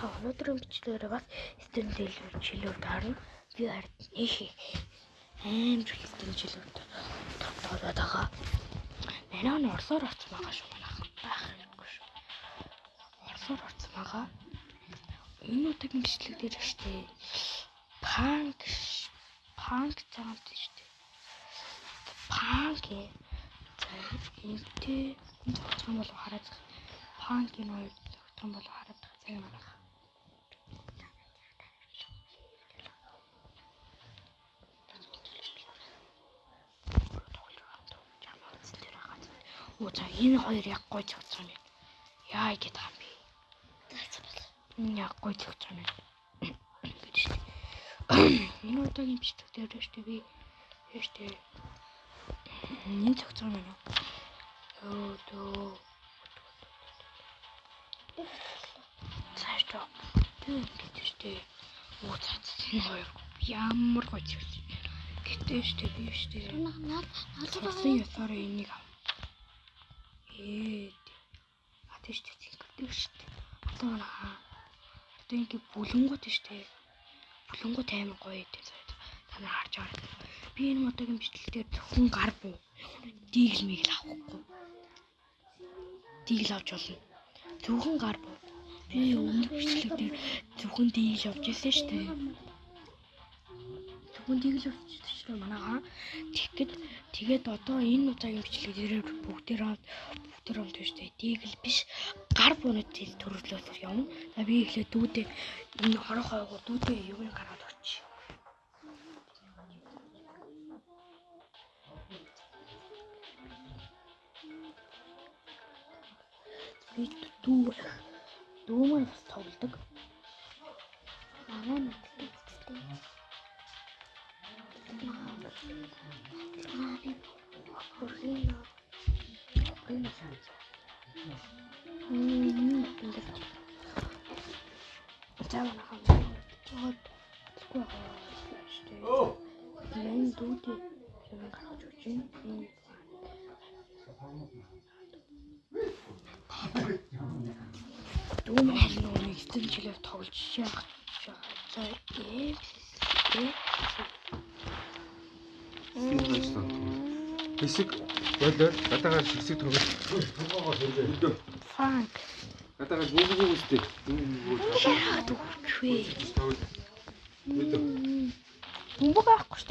Манайхаа өнөөдрийн бичлэгээрээ бас стендэл жилүүд харна. Би ард нэхий амар стендэлүүд тогтоолоод байгаа. Манай нь орсоор орсон байгаа шүү манайхан. Байх хэрэггүй шүү. Орсоор орсон байгаа. Энэ удаагийн бичлэг дээр штэ панк цагаант штэ. Панк энэ зохицсон болов хараад панкийн хоёр зохицсон болов хараад цаг манайх. За энэ хоёр яг гой зохицсон юм. Яа гэж таам би. Энэ яг гой зохицсон юм. Энэ удаагийн бичлэг дээр штэ би штэ энэ зохицсон юм. Цаашдаа ингэж штэ цац энэ хоёр ямар гоё зохицсон. Гэтэ штэ би штэ наад ясаар энийг атэж тэгдэг штэ. Одоо ингэ бүлэнгууд штэ. Бүлэнгууд амар гоё идэв. Та нар харж байгаа. Би энэ удаагийн бичлэг дээр зөвхөн гар буу. Дийл мэгэл авахгүй. Дийл авч болно. Зөвхөн гар буу. Би өмнөх бичлэг дээр зөвхөн дийл авч ирсэн штэ. Зөвхөн дийл авч ирсэн штэ манайхаа. Тэгээд одоо энэ удаагийн бичлэг дээр бүгдээр хамт штэ. Дийл биш гар буунуудын төрөлөөс явна. За би эхлээд дүүдээ энэ хорохойгоо дүүдээ юуны гараад очив. Би дүү маань бас тоглодог. Манай мэддэг үстэй. Дүүмэн нэг стен жилээр тоглож шаах. За Хэсэг болоод гадаагаар хэсэг тоглож фанк гадаагаар бүгд үстэй. яагаад үгүй бумбуг авахгүй шүү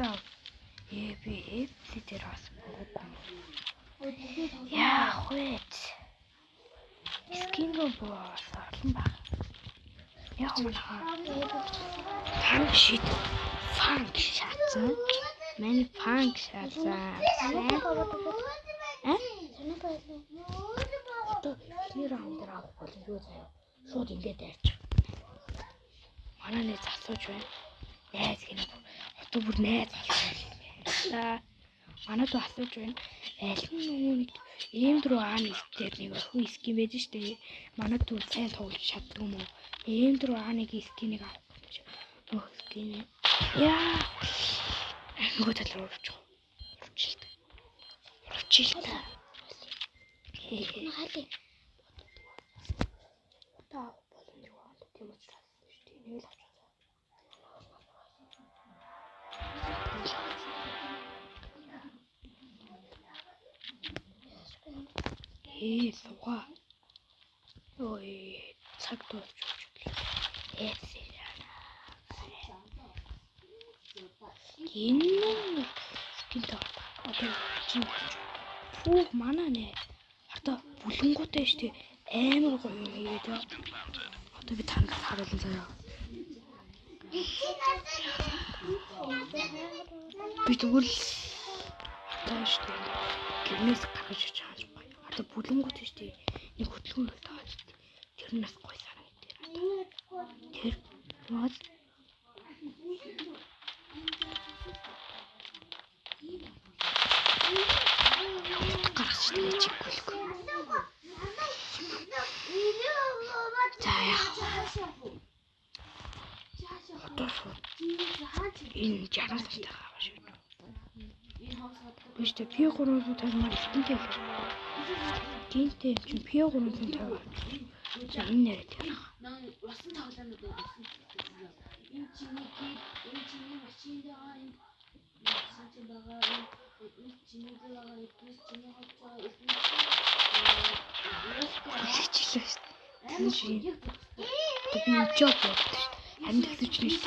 дээ. Би эпли дээр бас бумбуг. Яах вэ? Скин бомбоос орлон баг. Яг фанк шít. Фанк шатсан. Миний фанк шатсан. Одоо эхний раунд дээр авах бол юу заяа. Шууд ингээд дайрч. Манай нэг асууж байна. Найз гинэ. Одоо бүр найз болчихлоо. Манайд асууж байна. Аль нь ийм дөрөв ааны дээр нэг охин скин байж штэ. Манайд түр сайн тоглож чаддаг юм уу? Ийм дөрөв ааны скинийг авах гэж. Нөх скин. Яа. Нөгөө талаар урчих. Урчилтаа. Хали. Одоо болон юу аа тийм учраас штэ. Нэг л авч. Суга. Ой, цаг дуусч. Энэ скин таа. Одоо чинь. Фүү манаа нэ. Одоо бүлэнгуутай штэ амар гоё юм хийгээд. Одоо би танд харуулсан заяа. Би тэгвэл одоо штэ гэрнээс гаргаж ирж байгаа юм байна. Одоо бүлэнгууд штэ нэг хөдөлгөөн тааж. Тэрнээс гоё санагдав. Тэр мод гаргаж чиггүй. За яах вэ? Одоо энэ 60 сая байгаа шүү. Биштэй P350 маар ихтэй л. Гинтэй чинь P350. Энэ нэрээ дээр. 난 왔은 타고자는 너 인치니 마신다가 진짜다가 인치니다가 인치니 하자 Хилээчлээ шүү дээ. Тэр шиг. Би жоб болдог шүү дээ. Амьдрал хүчнээс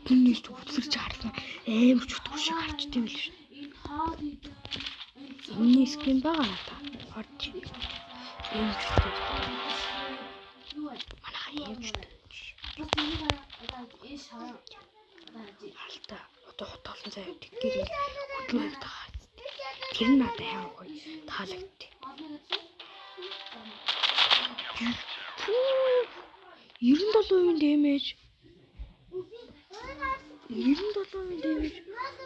эднээс төвлөрч харсан амар чутгуу шиг харчдаг юм л шүү дээ. Энэ скин байгаа надаа. Орж. Ийм чутгуу. Манайха ийм чутгуу. Алта. Одоо хотоолсон заяа тэггээр хөдлөөд таа. Тэр нь надад амар гоё таалагдтыг. 97% дэмэж. 97% дэмэж.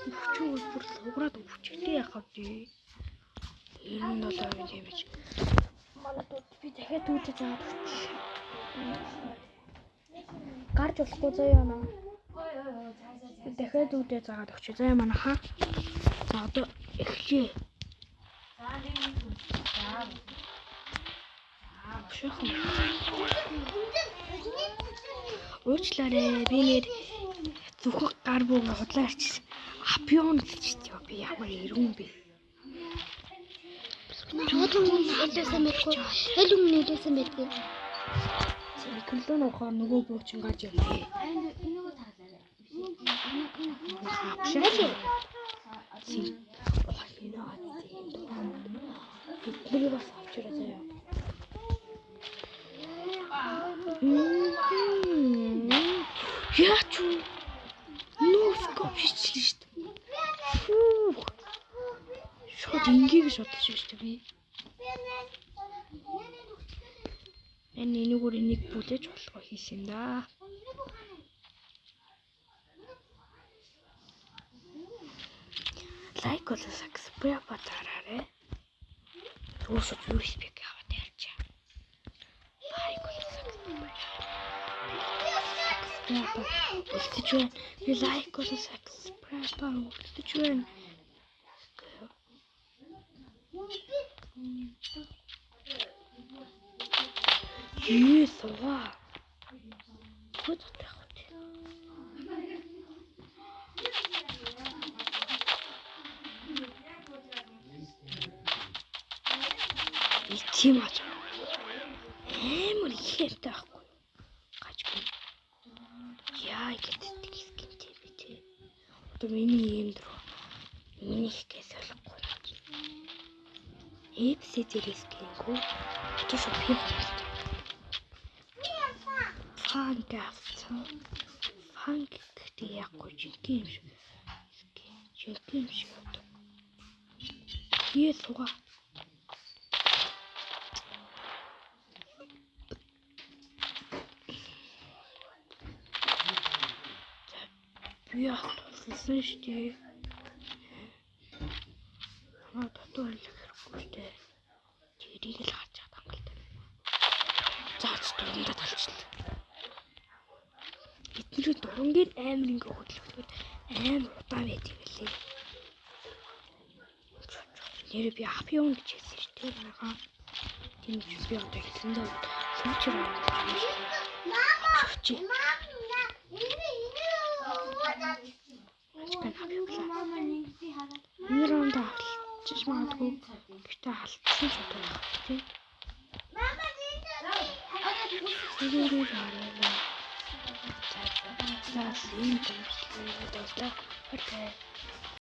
Өчөө бүр луграад өвчтэй яхав дээ. 97% дэмэж. Манай тут би дахиад үүтэй заадаг. Гарч болохгүй заяа наа. Би дахиад үүтэй заагаад өгч. Заяа манайха. За одоо эхлэе. Уучлаарай. Би нэр зөвхөн гар бууга худлаарч апион гэж би ямар ирүүн бэ. Элэсэн мэдгүй. Хэл өмнө элэсэн мэдгүй. Клон ухаа нөгөө буучин гарч явлаа. 이거 다 잘해. Бидний бас авчираа заяа. Яач вэ? Носкоп хийчихлээ шүү дээ. Шууд ингийг шуудаж шүү дээ би. Энэ нэгүр нэг бүлээж болохоо хийсэн да. Лайк болоо subscribe батараарай. Туушч USB аваад ярьчаа. Лайк болоо subscribe. Үлдэж байна. Би лайк болоо subscribe үлдэж байна. Сува. Хөөд таах үү? Тийм аач. Амар ихтэй байхгүй. Гажгүй. Яа гэдэг скинтэй би тий. Одоо миний юм дөрөв. Миний ихээс болохгүй. Эпси зэрэскэнгүү. Тэш пих. Фанк гэхдээ яахгүй жинхэнэ юм шиг. Жинхэнэ юм шиг одоо. Ее суга. Би ахсан шүү дээ. Татуу хэлэх хэрэггүй шүү дээ. Тэрийг л харж байгаа юм л дээ. Заач дундаа талчлаа. Бидний дурангийн амар ингээ хөдлөхөд амар удаан байдаг юм лээ. Нэр би апион гэж хэлсэн шүү дээ. Манайхаа тийм ч би одоо хэлсэндээ сүүчрээ авч байна. Нэрэн даалж магадгүй гэхдээ халтсан ч одоо байх тийм. За ийм юм байна.